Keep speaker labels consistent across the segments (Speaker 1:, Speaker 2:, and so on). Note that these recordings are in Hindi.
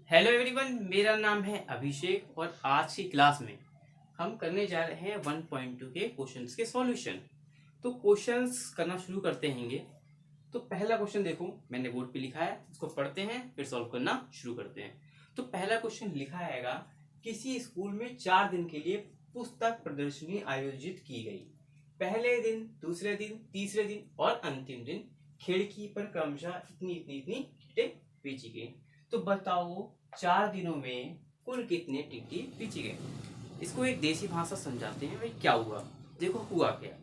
Speaker 1: हेलो एवरीवन, मेरा नाम है अभिषेक और आज की क्लास में हम करने जा रहे हैं 1.2 के क्वेश्चंस के सॉल्यूशन। तो क्वेश्चंस करना शुरू करते हैंगे। तो पहला क्वेश्चन देखो, मैंने बोर्ड पे लिखा है, उसको पढ़ते हैं फिर सॉल्व करना शुरू करते हैं। तो पहला क्वेश्चन लिखा हैगा, किसी स्कूल में 4 दिन के लिए पुस्तक प्रदर्शनी आयोजित की गई। पहले दिन, दूसरे दिन, तीसरे दिन और अंतिम दिन खिड़की पर क्रमशः इतनी इतनी इतनी टिकटें बेची गई। तो बताओ 4 दिनों में कुल कितने टिकटें बेची गए। इसको एक देसी भाषा समझाते हैं। भाई क्या हुआ, देखो हुआ क्या।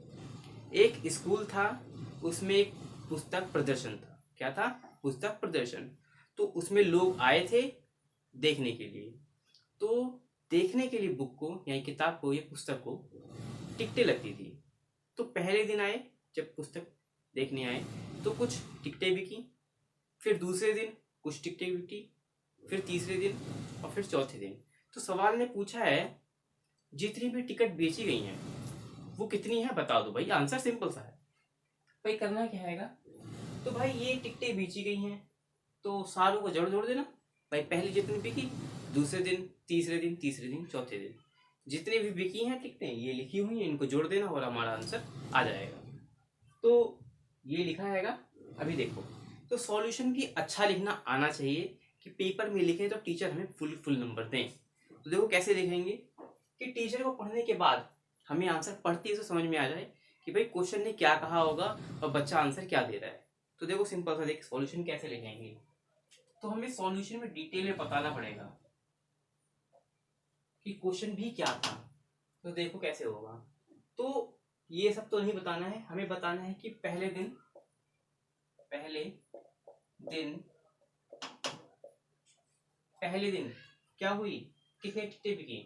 Speaker 1: एक स्कूल था, उसमें एक पुस्तक प्रदर्शन था। क्या था? पुस्तक प्रदर्शन। तो उसमें लोग आए थे देखने के लिए। तो देखने के लिए बुक को या किताब को या पुस्तक को टिकटें लगती थी। तो पहले दिन आए, जब पुस्तक देखने आए तो कुछ टिकटें बिकी, फिर दूसरे दिन कुछ टिकटें बिकी, फिर तीसरे दिन और फिर चौथे दिन। तो सवाल ने पूछा है, जितनी भी टिकट बेची गई हैं वो कितनी है बता दो। भाई आंसर सिंपल सा है। भाई करना क्या है, तो भाई ये टिकटें बेची गई हैं तो सारों को जोड़ जोड़ देना। भाई पहले जितनी बिकी, दूसरे दिन, तीसरे दिन, तीसरे दिन, चौथे दिन जितनी भी बिकी हैं टिकटें ये लिखी हुई हैं, इनको जोड़ देना और हमारा आंसर आ जाएगा। तो ये लिखा हैगा। अभी देखो, तो सॉल्यूशन भी अच्छा लिखना आना चाहिए कि पेपर में लिखें तो टीचर हमें फुल नंबर दें। तो देखो कैसे लिखेंगे कि टीचर को पढ़ने के बाद हमें आंसर पढ़ते ही तो समझ में आ जाए कि भाई क्वेश्चन ने क्या कहा होगा और बच्चा आंसर क्या दे रहा है। तो देखो सिंपल सा देख, सॉल्यूशन कैसे लिखेंगे। तो हमें सॉल्यूशन में डिटेल में बताना पड़ेगा कि क्वेश्चन भी क्या था। तो देखो कैसे होगा। तो ये सब तो नहीं बताना है, हमें बताना है कि पहले दिन क्या हुई, कितने टिकटें बिकी।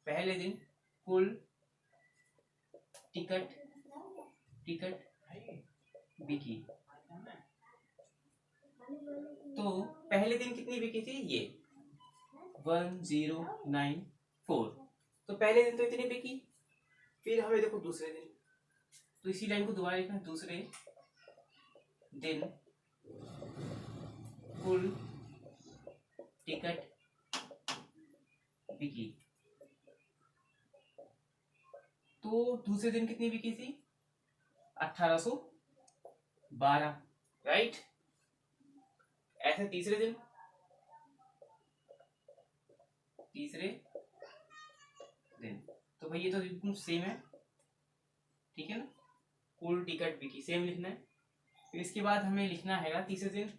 Speaker 1: पहले दिन कुल टिकट बिकी। तो पहले दिन कितनी बिकी थी, ये 1094। तो पहले दिन तो इतनी बिकी। फिर हमें देखो दूसरे दिन, तो इसी लाइन को दोबारा लिखना, दूसरे दिन कुल टिकट बिकी। तो दूसरे दिन कितनी बिकी थी, 1812, राइट। ऐसे तीसरे दिन तो भाई ये तो बिल्कुल सेम है, ठीक है ना। कुल टिकट बिकी सेम लिखना है। फिर इसके बाद हमें लिखना है तीसरे दिन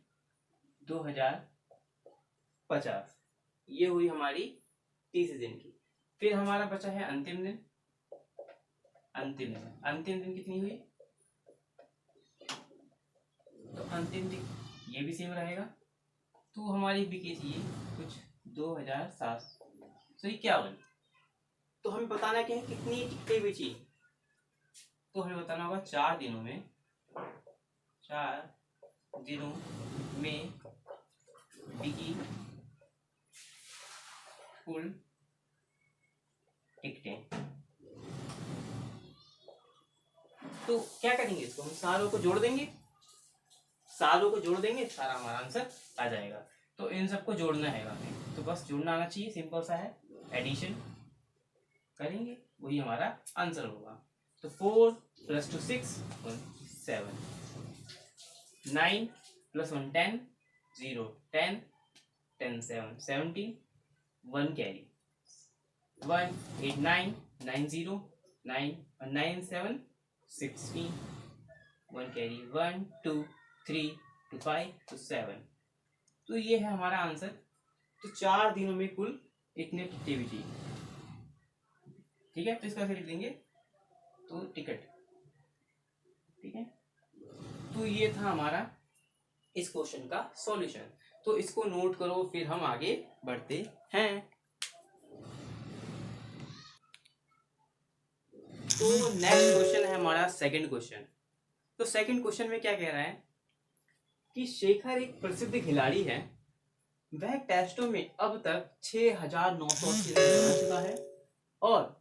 Speaker 1: 2050। ये हुई हमारी तीसरे दिन की। फिर हमारा बचा है अंतिम दिन। अंतिम दिन कितनी हुई, तो अंतिम दिन ये भी सेम रहेगा। तो हमारी बिकी थी कुछ 2751। तो हमें बताना क्या है, कितनी टिकटें बेची। तो हमें बताना होगा 4 दिनों में बिकी कुल टिकटें। तो क्या करेंगे, इसको हम सारों को जोड़ देंगे, सारा हमारा आंसर आ जाएगा। तो इन सबको जोड़ना है हमें, तो बस जोड़ना आना चाहिए, सिंपल सा है। एडिशन करेंगे वही हमारा आंसर होगा। तो 4 + 2 6 7, 9 + 1 10, 0 10, 10 7 17, 1 कैरी 1 8 9 9 0 9 और 9 7 16, 1 कैरी 1 2 3 2 5 तो 7। तो ये है हमारा आंसर। तो 4 दिनों में कुल इतने टिकटें बिकी, ठीक है। तो इसका फिर लिख देंगे, तो टिकट, ठीक है। तो ये था हमारा इस क्वेश्चन का सॉल्यूशन। तो इसको नोट करो, फिर हम आगे बढ़ते हैं। तो नेक्स्ट क्वेश्चन है हमारा सेकंड क्वेश्चन। तो सेकंड क्वेश्चन में क्या कह रहा है कि शेखर एक प्रसिद्ध खिलाड़ी है। वह टेस्टों में अब तक 6980 रन बना चुका है और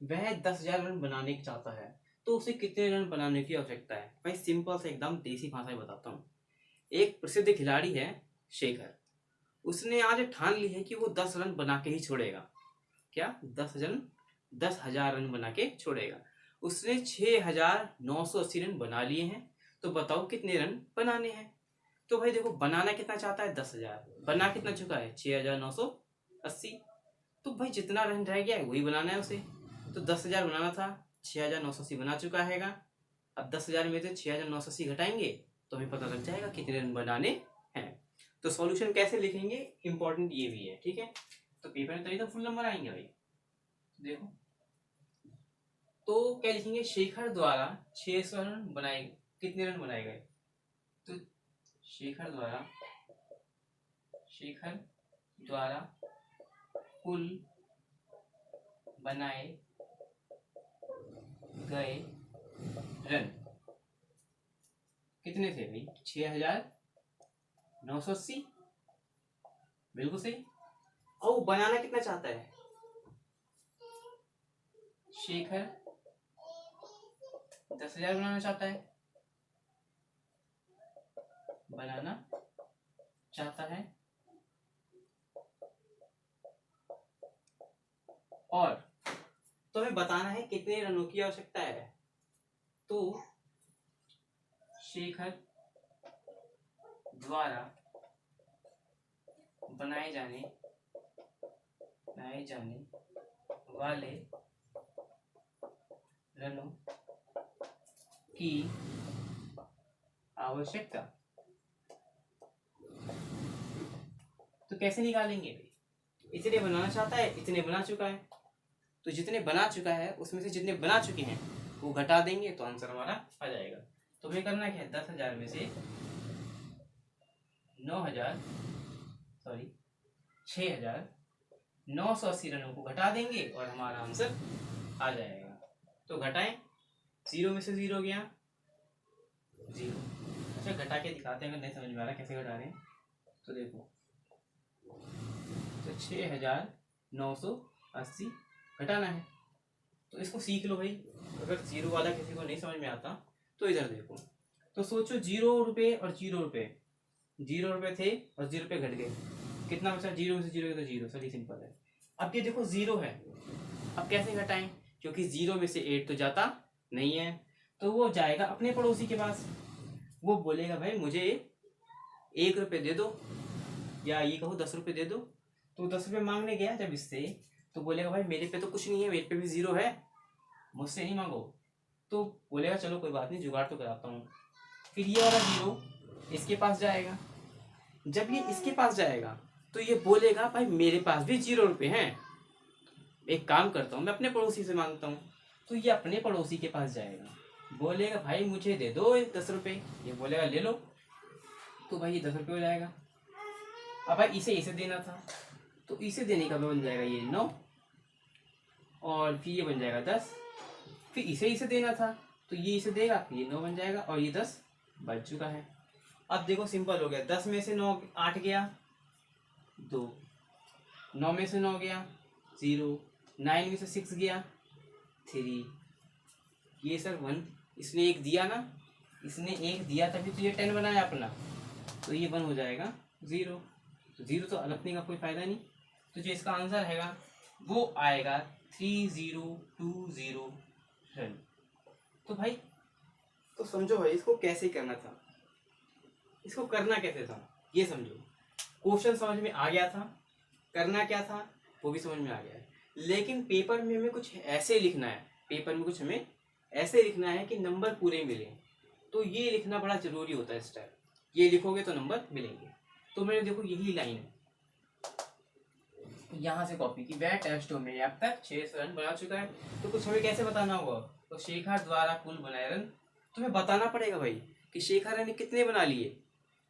Speaker 1: वह 10,000 रन बनाने चाहता है। तो उसे कितने रन बनाने की आवश्यकता है। भाई सिंपल से एकदम देसी भाषा में बताता हूँ। एक प्रसिद्ध खिलाड़ी है शेखर, उसने आज ठान ली है कि वो 10 रन बना के ही छोड़ेगा। क्या? 10,000 रन बना के छोड़ेगा। उसने 6,980 रन बना लिए हैं। तो बताओ कितने रन बनाने हैं। तो भाई देखो, बनाना कितना चाहता है? 10,000। बना कितना चुका है? 6,980। तो भाई जितना रन रह गया है वही बनाना है उसे। तो 10,000 बनाना था, 6,980 बना चुका है। अब 10,000 में से 6,980 घटाएंगे तो हमें पता लग जाएगा कितने रन बनाने हैं। तो सॉल्यूशन कैसे लिखेंगे, इंपॉर्टेंट ये भी है, ठीक है। तो पेपर में तो फुल नंबर आएंगे भाई। देखो, तो क्या लिखेंगे? शेखर द्वारा 600 रन बनाए, कितने रन बनाए गए? तो शेखर द्वारा कुल बनाए गए रन कितने थे भाई? 6,980। बिल्कुल सही। और वो बनाना कितना चाहता है? शेखर 10,000 बनाना चाहता है, और तो हमें बताना है कितने रनों की आवश्यकता है। तो शेखर द्वारा बनाए जाने वाले रनों की आवश्यकता। तो कैसे निकालेंगे भाई? इतने बनाना चाहता है, इतने बना चुका है, तो जितने बना चुका है उसमें से जितने बना चुके हैं वो घटा देंगे तो आंसर हमारा आ जाएगा। तो हमें करना क्या है? 10,000 में से 6,980 रनों को घटा देंगे और हमारा आंसर आ जाएगा। तो घटाएं, 0 में से 0 गया 0। अच्छा, घटा के दिखाते हैं अगर नहीं समझ में आ रहा कैसे घटा रहे हैं। तो देखो, तो 6,980 घटाना है। तो इसको सीख लो भाई, अगर 0 वाला किसी को नहीं समझ में आता तो इधर देखो। तो सोचो 0 रुपये और 0 रुपये, 0 रुपये थे और 0 रुपये घट गए, कितना बचा? 0 में से 0 तो 0, सही सिंपल है। अब ये देखो 0 है, अब कैसे घटाएं? क्योंकि 0 में से 8 तो जाता नहीं है, तो वो जाएगा अपने पड़ोसी के पास। वो बोलेगा भाई मुझे 1 रुपये दे दो, या ये कहो 10 रुपये दे दो। तो 10 रुपये मांगने गया जब इससे, तो बोलेगा भाई मेरे पे तो कुछ नहीं है, मेरे पे भी 0 है, मुझसे नहीं मांगो। तो बोलेगा चलो कोई बात नहीं, जुगाड़ तो कराता हूँ। फिर ये वाला 0 इसके पास जाएगा। जब ये इसके पास जाएगा तो ये बोलेगा भाई मेरे पास भी 0 रुपये हैं, एक काम करता हूँ मैं अपने पड़ोसी से मांगता हूँ। तो ये अपने पड़ोसी के पास जाएगा, बोलेगा भाई मुझे दे दो 10 रुपये। ये बोलेगा ले लो। तो भाई ये 10 रुपये हो जाएगा। अब भाई इसे देना था, तो इसे देने का बन जाएगा ये 9, और फिर ये बन जाएगा 10। फिर इसे देना था, तो ये इसे देगा, फिर ये 9 बन जाएगा और ये 10 बच चुका है। अब देखो सिंपल हो गया, 10 में से 9 8 गया 2, 9 में से 9 गया 0, 9 में से 6 गया 3, ये सर 1, इसने 1 दिया ना, इसने 1 दिया तभी तो ये 10 बनाया अपना, तो ये 1 हो जाएगा 0। तो 0 तो अलगने का कोई फायदा नहीं। तो जो इसका आंसर हैगा वो आएगा 3020 रन। तो भाई तो समझो भाई इसको कैसे करना था, इसको करना कैसे था ये समझो। क्वेश्चन समझ में आ गया था, करना क्या था वो भी समझ में आ गया है, लेकिन पेपर में हमें कुछ ऐसे लिखना है, पेपर में कुछ हमें ऐसे लिखना है कि नंबर पूरे मिले। तो ये लिखना बड़ा जरूरी होता है इस टाइम, ये लिखोगे तो नंबर मिलेंगे। तो मैंने देखो यही लाइन है, यहाँ से कॉपी की, वह टेस्ट में अब तक 6 रन बना चुका है। तो कुछ हमें कैसे बताना होगा? तो शेखर द्वारा कुल बनाए रन, तुम्हें बताना पड़ेगा भाई कि शेखर ने कितने बना लिए,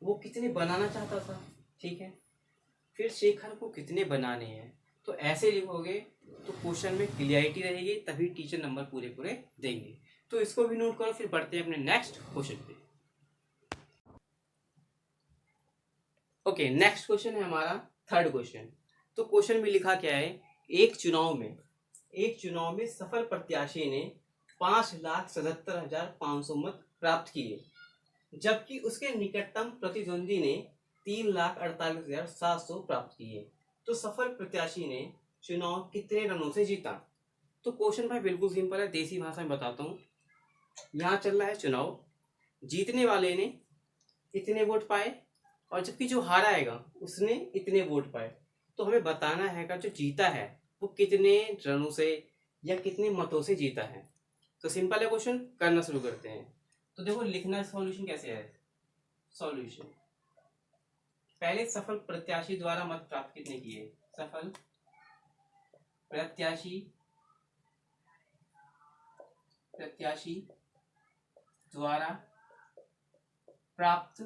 Speaker 1: वो कितने बनाना चाहता था, ठीक है। फिर शेखर को कितने बनाने हैं, तो ऐसे लिखोगे तो क्वेश्चन में क्लियरिटी रहेगी, तभी टीचर नंबर पूरे पूरे देंगे। तो इसको भी नोट करो, फिर बढ़ते हैं अपने नेक्स्ट क्वेश्चन पे। ओके, नेक्स्ट क्वेश्चन है हमारा थर्ड क्वेश्चन। तो क्वेश्चन में लिखा क्या है? एक चुनाव में सफल प्रत्याशी ने 5,77,500 मत प्राप्त किए, जबकि उसके निकटतम प्रतिद्वंदी ने 3,48,700 प्राप्त किए। तो सफल प्रत्याशी ने चुनाव कितने रनों से जीता? तो क्वेश्चन भाई बिल्कुल सिंपल है, देसी भाषा में बताता हूँ। यहाँ चल रहा है चुनाव, जीतने वाले ने इतने वोट पाए और जबकि जो हारा आएगा उसने इतने वोट पाए। तो हमें बताना है कि जो जीता है वो कितने रनों से या कितने मतों से जीता है। तो सिंपल है क्वेश्चन, करना शुरू करते हैं। तो देखो लिखना सॉल्यूशन कैसे है। सॉल्यूशन, पहले सफल प्रत्याशी द्वारा मत प्राप्त कितने किए? सफल प्रत्याशी द्वारा प्राप्त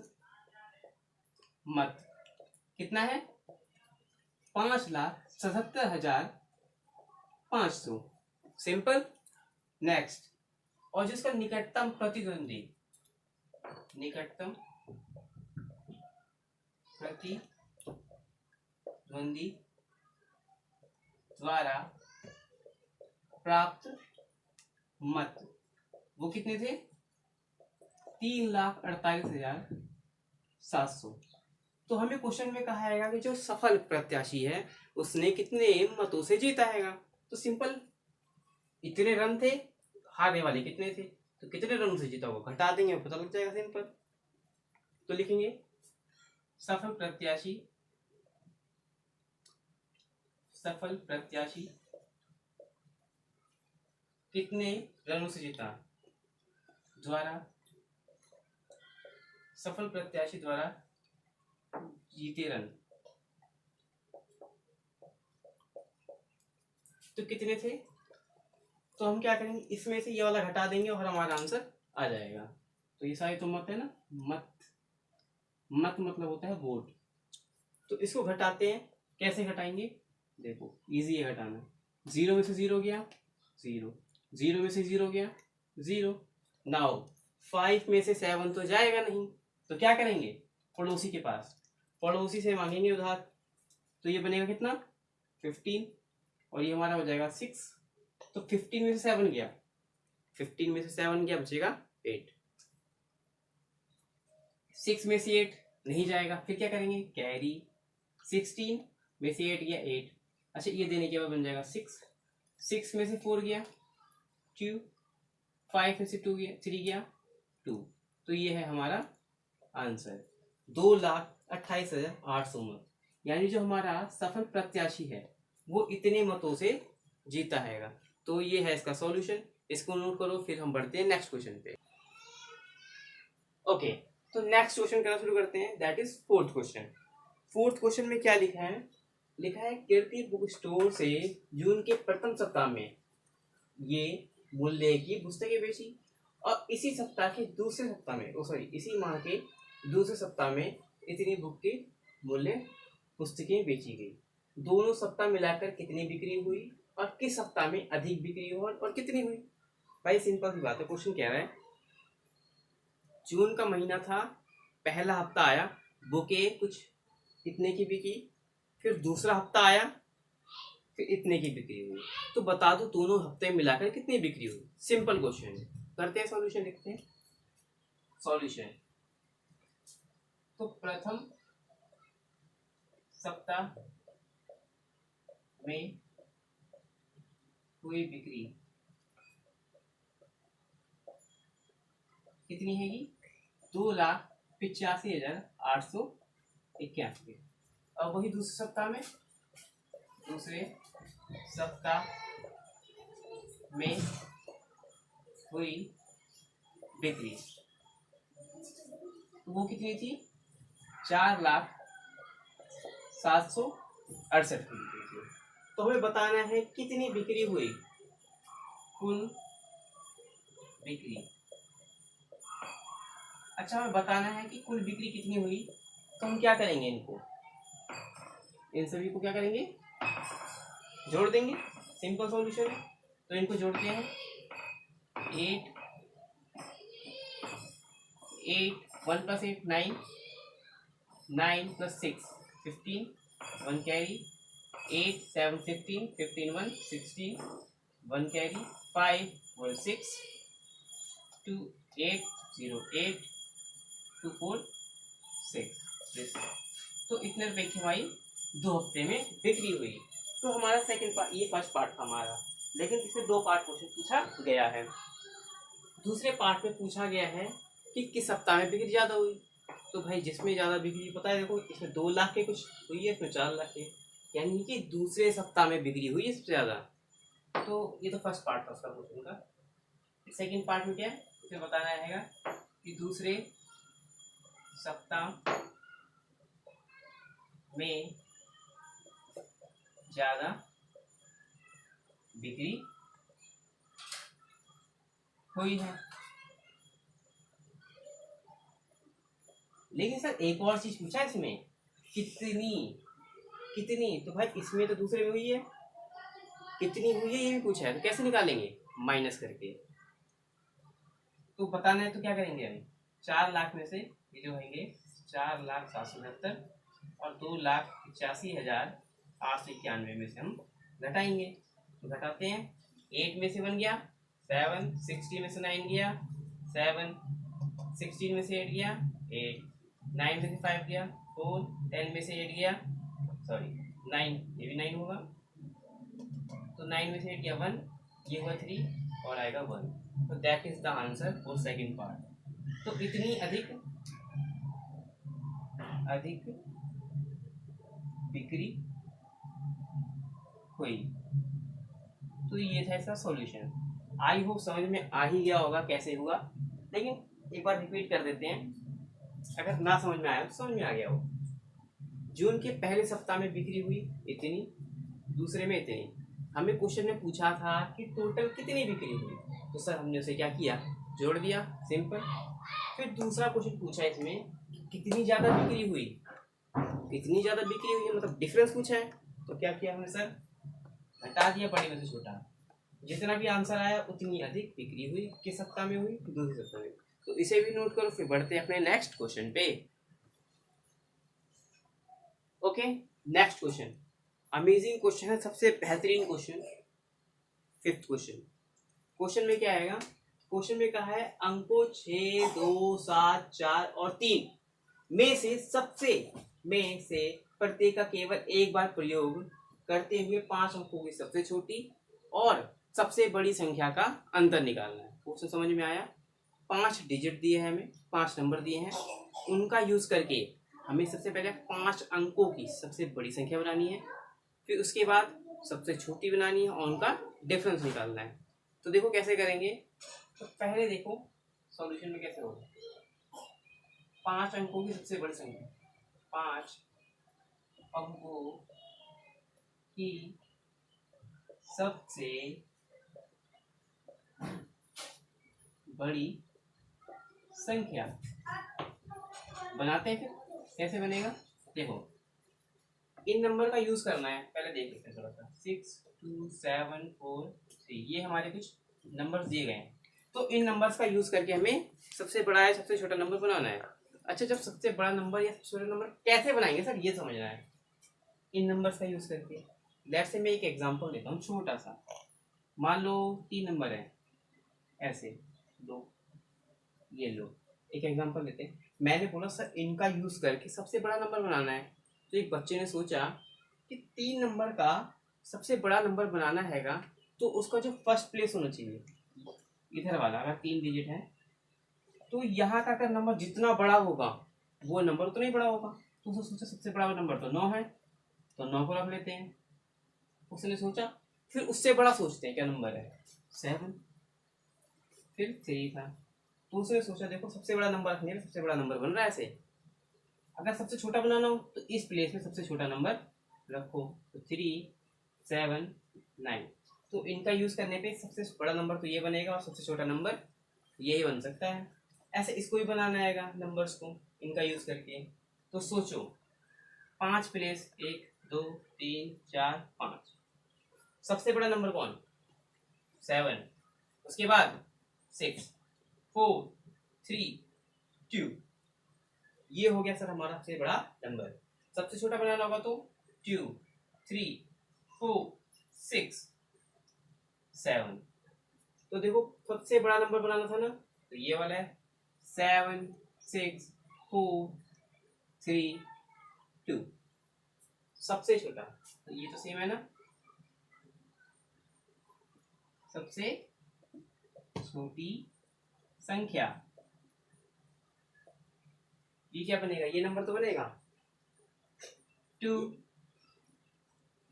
Speaker 1: मत कितना है? 5,77,500। सिंपल। नेक्स्ट, और जिसका निकटतम प्रतिद्वंदी द्वारा प्राप्त मत वो कितने थे? 3,48,700। तो हमें क्वेश्चन में कहा है कि जो सफल प्रत्याशी है उसने कितने मतों से जीता है। तो सिंपल, इतने रन थे, हारने वाले कितने थे, तो कितने रनों से जीता होगा घटा देंगे, पता लग जाएगा। सिंपल। तो लिखेंगे सफल प्रत्याशी कितने रनों से जीता? सफल प्रत्याशी द्वारा जीते रन तो कितने थे? तो हम क्या करेंगे, इसमें से ये वाला घटा देंगे और हमारा आंसर आ जाएगा। तो ये सारे तो मत है ना, मत मतलब होता है वोट। तो इसको घटाते हैं, कैसे घटाएंगे? देखो इजी है घटाना। 0 में से 0 गया 0, 0 में से 0 गया 0। नाउ 5 में से 7 तो जाएगा नहीं, तो क्या करेंगे? पड़ोसी के पास, पड़ोसी से मांगेंगे उधार। तो ये बनेगा कितना? 15, और ये हमारा हो जाएगा 6। तो 15 में से 7 गया, 15 में से 7 गया, बचेगा 8। 6 में से 8 नहीं जाएगा, फिर क्या करेंगे? कैरी। 16 में से 8 गया 8। अच्छा, ये देने के बाद बन जाएगा 6। 6 में से 4 गया 2। 5 में से 3 गया 2। तो ये है हमारा आंसर, 2,28,800 मत। यानी जो हमारा सफल प्रत्याशी है वो इतने मतों से जीता है। तो ये है इसका सॉल्यूशन, इसको नोट करो। फिर हम बढ़ते हैं नेक्स्ट क्वेश्चन पे। ओके, तो नेक्स्ट क्वेश्चन करना शुरू करते हैं, that is fourth question. Fourth question में क्या लिखा है? लिखा है कीर्ति बुक स्टोर से जून के प्रथम सप्ताह में ये मूल्य की पुस्तकें बेची और इसी सप्ताह के दूसरे सप्ताह में इसी माह के दूसरे सप्ताह में इतनी बुक की मूल्य पुस्तकें बेची गई। दोनों सप्ताह मिलाकर कितनी बिक्री हुई और किस सप्ताह में अधिक बिक्री हुई और कितनी हुई? भाई सिंपल सी बात है। क्वेश्चन कह रहा है जून का महीना था, पहला हफ्ता आया, बुकें कुछ इतने की बिकी, फिर दूसरा हफ्ता आया, फिर इतने की बिक्री हुई। तो बता दो दोनों हफ्ते मिलाकर कितनी बिक्री हुई। सिंपल क्वेश्चन है, करते हैं सॉल्यूशन, लिखते हैं सॉल्यूशन। तो प्रथम सप्ताह में हुई बिक्री कितनी हैगी? 2,85,891। अब वही दूसरे सप्ताह में हुई बिक्री, तो वो कितनी थी? 4,768,000 की बिक्री थी। तो हमें बताना है कितनी बिक्री हुई, कुल बिक्री। अच्छा, हमें बताना है कि कुल बिक्री कितनी हुई। तो हम क्या करेंगे, इन सभी को क्या करेंगे? जोड़ देंगे। सिंपल सॉल्यूशन है, तो इनको जोड़ते हैं। 8 1 + 8 9, 9 + 6 15, 1 कैरी, 8 7 15, 15 1 16, 1 कैरी, 5 1 6, 2 8 0 8, 2 4 6। तो इतने रुपए की हमारी 2 हफ्ते में बिक्री हुई। तो हमारा सेकंड पार्ट, ये फर्स्ट पार्ट था हमारा, लेकिन इसमें 2 पार्ट क्वेश्चन पूछा गया है। दूसरे पार्ट में पूछा गया है कि किस सप्ताह में बिक्री ज़्यादा हुई। तो भाई जिसमें ज़्यादा बिक्री पता है, देखो इसमें 2 लाख के कुछ हुई है, इसमें 4 लाख के, यानी कि दूसरे सप्ताह में बिक्री हुई है सबसे ज़्यादा। तो ये तो फर्स्ट पार्ट था उसका क्वेश्चन का। सेकंड पार्ट में क्या है, इसे बताना रहेगा कि दूसरे सप्ताह में ज़्यादा बिक्री हुई है। लेकिन सर एक और चीज पूछा है इसमें, कितनी कितनी, तो भाई इसमें तो दूसरे में हुई है, कितनी हुई है ये भी पूछा है, तो कैसे निकालेंगे, माइनस करके। तो बताना है तो क्या करेंगे अभी, 4 लाख में से ये जो होंगे 4,777 और 2,85,891 में से हम घटाएंगे। तो घटाते हैं, 8 में से 1 गया, 7, 60 में से 9 गया, 7, 16 में से 8 गया, 8, 9 में से 5 गया, 4, 10 में से 8 गया, सॉरी 9, ये भी 9 होगा, तो 9 में से 8 गया 1, ये हुआ 3 और आएगा 1। तो that is the answer for second part. तो इतनी अधिक बिक्री हुई। तो ये था इसका सॉल्यूशन। आई होप समझ में आ ही गया होगा कैसे हुआ, लेकिन एक बार रिपीट कर देते हैं, अगर ना समझ में आया तो समझ में आ गया हो। जून के पहले सप्ताह में बिक्री हुई इतनी, दूसरे में इतनी। हमें क्वेश्चन में पूछा था कि टोटल कितनी बिक्री हुई, तो सर हमने उसे क्या किया, जोड़ दिया, सिंपल। फिर दूसरा क्वेश्चन पूछा इसमें कितनी ज़्यादा बिक्री हुई, कितनी ज़्यादा बिक्री हुई है मतलब डिफरेंस पूछा है, तो क्या किया हमने सर, घटा दिया बड़े में से छोटा, जितना भी आंसर आया उतनी अधिक बिक्री हुई, किस सप्ताह में हुई, दूसरे सप्ताह में। तो इसे भी नोट करो, फिर बढ़ते हैं अपने नेक्स्ट क्वेश्चन पे। Okay, next question amazing question है, सबसे बेहतरीन क्वेश्चन, फिफ्थ क्वेश्चन। क्वेश्चन में क्या आएगा, क्वेश्चन में कहा है अंकों 6, 2, 7, 4 और 3 में से प्रत्येक का केवल एक बार प्रयोग करते हुए 5 अंकों की सबसे छोटी और सबसे बड़ी संख्या का अंतर निकालना है। क्वेश्चन समझ में आया, 5 डिजिट दिए हैं हमें, 5 नंबर दिए हैं, उनका यूज करके हमें सबसे पहले 5 अंकों की सबसे बड़ी संख्या बनानी है, फिर उसके बाद सबसे छोटी बनानी है और उनका डिफरेंस निकालना है। तो देखो कैसे करेंगे, तो पहले देखो सॉल्यूशन में कैसे होगा, 5 अंकों की सबसे बड़ी संख्या, 5 अंकों की सबसे बड़ी संख्या बनाते हैं। फिर कैसे बनेगा, देखो इन नंबर का यूज करना है, पहले देख लेते हैं थोड़ा सा, 6, 2, 7, 4, 3, ये हमारे कुछ नंबर्स दिए गए हैं। तो इन नंबर्स का यूज करके हमें सबसे बड़ा या सबसे छोटा नंबर बनाना है। अच्छा, जब सबसे बड़ा नंबर या सबसे छोटा नंबर कैसे बनाएंगे सर, ये समझना है, इन नंबर्स का यूज करके। लेट्स से मैं एक एग्जांपल देता हूँ छोटा सा, मान लो 3 नंबर है, ऐसे दो, ये लो, एक एग्जांपल लेते हैं। मैंने बोला सर इनका यूज करके सबसे बड़ा नंबर बनाना है, तो एक बच्चे ने सोचा कि 3 नंबर का सबसे बड़ा नंबर बनाना हैगा, तो उसका जो फर्स्ट प्लेस होना चाहिए इधर वाला, अगर 3 डिजिट है तो यहाँ का अगर नंबर जितना बड़ा होगा वो नंबर उतना ही बड़ा होगा। तो उसने सोचा सबसे बड़ा नंबर तो 9 है, तो 9 को रख लेते हैं। उसने सोचा, फिर उससे बड़ा सोचते हैं क्या नंबर है, 7, फिर 3 था, तो उसने सोचा देखो सबसे बड़ा नंबर रखने में सबसे बड़ा नंबर बन रहा है ऐसे, अगर सबसे छोटा बनाना हो तो इस प्लेस में सबसे छोटा नंबर रखो, तो 3, 7, 9। तो इनका यूज करने पे सबसे बड़ा नंबर तो ये बनेगा और सबसे छोटा नंबर यही बन सकता है। ऐसे इसको भी बनाना आएगा नंबर्स को इनका यूज करके। तो सोचो 5 प्लेस, 1, 2, 3, 4, 5, सबसे बड़ा नंबर कौन, 7, उसके बाद 6, 4, 3, 2, ये हो गया सर हमारा सबसे बड़ा नंबर। सबसे छोटा बनाना होगा तो 2, 3, 4, 6, 7। तो देखो सबसे बड़ा नंबर बनाना था ना, तो ये वाला है 7, 6, 4, 3, 2। सबसे छोटा, तो ये तो सेम है ना, सबसे छोटी संख्या, ये क्या बनेगा, ये नंबर तो बनेगा 2,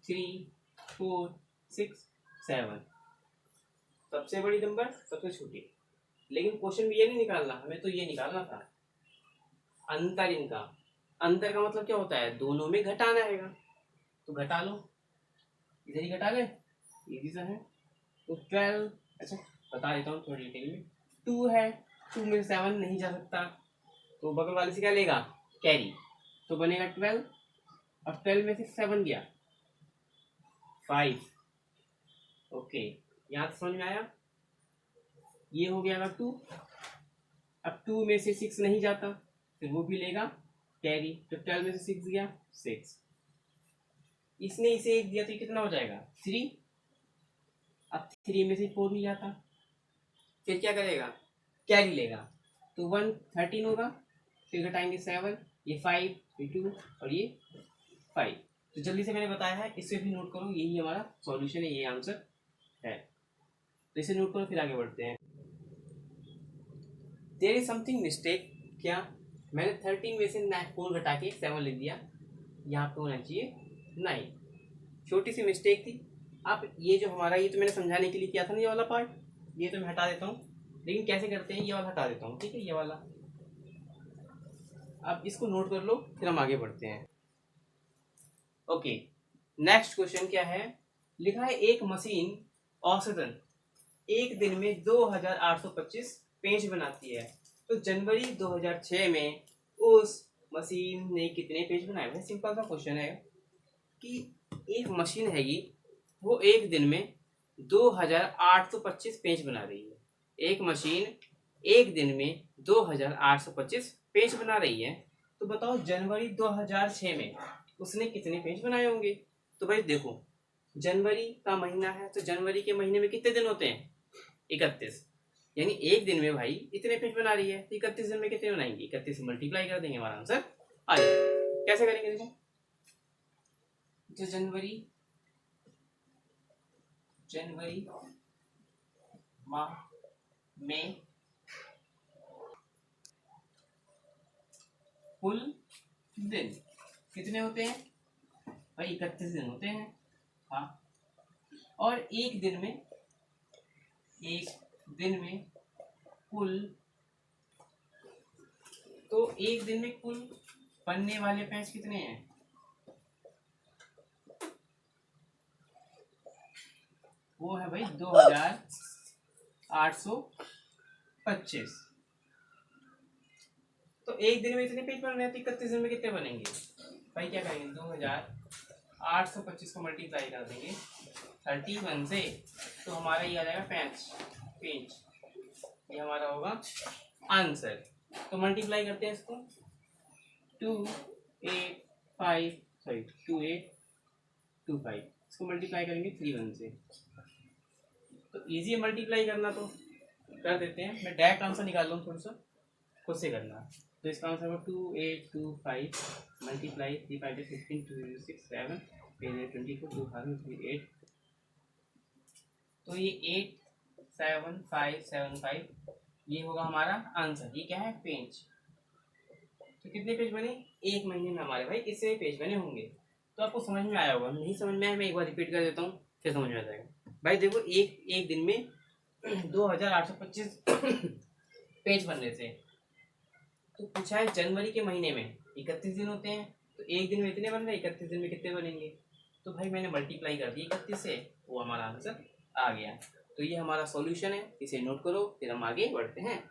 Speaker 1: 3, 4, 6, 7। सबसे बड़ी नंबर सबसे छोटी। लेकिन क्वेश्चन में ये नहीं निकालना, हमें तो ये निकालना था अंतर इनका। अंतर का मतलब क्या होता है, दोनों में घटाना रहेगा, तो घटा लो, इधर ही घटा ले, इजी सा है। तो 12, अच्छा बता देता हूँ थोड़ी डिटेल में। 2 है, 2 में 7 नहीं जा सकता, तो बगल वाले से क्या लेगा, कैरी, तो बनेगा 12। अब 12 में से 7 गया 5। ओके, यहाँ तो समझ में आया। ये हो गया 2। अब 2 में से 6 नहीं जाता, फिर वो भी लेगा कैरी, तो 12 में से 6 गया 6। इसने इसे 1 दिया तो ये कितना हो जाएगा 3। अब 3 में से 4 नहीं जाता, फिर क्या करेगा, कैरी लेगा, तो 1 13 होगा, फिर घटाएंगे 7, ये 5, ये 2 और ये 5। तो जल्दी से मैंने बताया है, इसे भी नोट करो, यही हमारा सॉल्यूशन है, ये आंसर है। तो इसे नोट करो, फिर आगे बढ़ते हैं। देयर इज समथिंग मिस्टेक, क्या, मैंने 13 में से 4 घटा के 7 लिख दिया, यहाँ पे होना चाहिए 9, छोटी सी मिस्टेक थी। अब ये जो हमारा, ये तो मैंने समझाने के लिए किया था ना, ये वाला पार्ट, ये तो मैं हटा देता हूँ, लेकिन कैसे करते हैं ये वाला हटा देता हूँ, ठीक है, ये वाला। अब इसको नोट कर लो, फिर हम आगे बढ़ते हैं। ओके, नेक्स्ट क्वेश्चन क्या है, लिखा है एक मशीन औसतन एक दिन में 2825 पेज बनाती है, तो जनवरी 2006 में उस मशीन ने कितने पेज बनाए। भाई सिंपल सा क्वेश्चन है कि एक मशीन हैगी, वो एक दिन में 2825 पेज बना रही है। एक मशीन एक दिन में 2825 पेज बना रही है, तो बताओ जनवरी 2006 में उसने कितने पेज बनाए होंगे। तो भाई देखो, जनवरी का महीना है, तो जनवरी के महीने में कितने दिन होते हैं, 31, यानी एक दिन में भाई इतने पेज बना रही है, तो 31 दिन में कितने बनाएंगे, 31 से मल्टीप्लाई कर देंगे, हमारा आंसर आ जाएगा। कैसे करेंगे देखो, तो जनवरी माह में कुल दिन कितने होते हैं भाई, 31 दिन होते हैं। हाँ, और एक दिन में कुल, तो एक दिन में कुल बनने वाले पेज कितने हैं, वो है भाई 2825। तो एक दिन में इतने पेज बन रहे हैं, तो 31 दिन में कितने बनेंगे भाई, क्या करेंगे, 2825 को मल्टीप्लाई कर देंगे 31 से, तो हमारा ये आ जाएगा 5 पेज, ये हमारा होगा आंसर। तो मल्टीप्लाई करते हैं इसको, 2825, इसको मल्टीप्लाई करेंगे 31 से। तो इजी है मल्टीप्लाई करना, तो कर देते हैं। मैं डायरेक्ट आंसर निकाल लूँ, थोड़ा सा खुद से करना। तो इसका आंसर होगा 2825 मल्टीप्लाई 3 5 15 2 6 7 24 2 5 3 8, तो ये 87575 ये होगा हमारा आंसर। ये क्या है, पेज। तो कितने पेज बने एक महीने में हमारे भाई, कितने पेज बने होंगे। तो आपको समझ में आया होगा, नहीं समझ में आया मैं एक बार रिपीट कर देता हूँ, फिर समझ में आ जाएगा। भाई देखो, एक दिन में 2825 पेज बन रहे थे, तो पूछा है जनवरी के महीने में 31 दिन होते हैं, तो एक दिन में इतने बन रहे, 31 दिन में कितने बनेंगे। तो भाई मैंने मल्टीप्लाई कर दिया 31 से, वो हमारा आंसर आ गया। तो ये हमारा सॉल्यूशन है, इसे नोट करो, फिर हम आगे बढ़ते हैं।